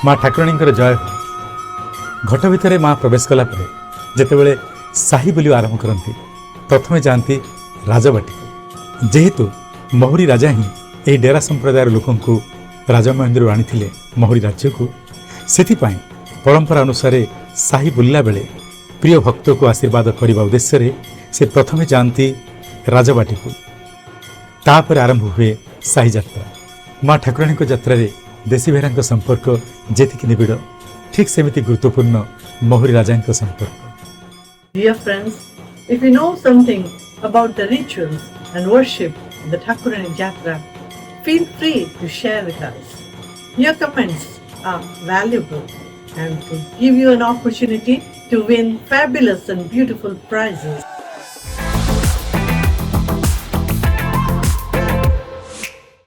माँ ठाकुराणी जय हो। घट भितर माँ प्रवेश कला जितेबाला साही बुलिया आरंभ करती प्रथम जाती राजबाटी जेहेतु महुरी राजा ही यह डेरा संप्रदायर लोकंकु राजमहेंद्र आनी महुरी राज्य को से परंपरा अनुसार साही बुलला बेले प्रिय भक्त को आशीर्वाद करने उद्देश्य से प्रथम जाती राजबाटी को तापर आरंभ हुए साही यात्रा। माँ ठाकुराणी यात्रा देशी बेहरा संपर्क जेतिकी निबिड़ ठीक सेमिति गुरुत्वपूर्ण महुरी राजा संपर्क। Dear friends, if you know something about the rituals and worship of the Thakurani Jatra, feel free to share with us. Your comments are valuable and will give you an opportunity to win fabulous and beautiful prizes.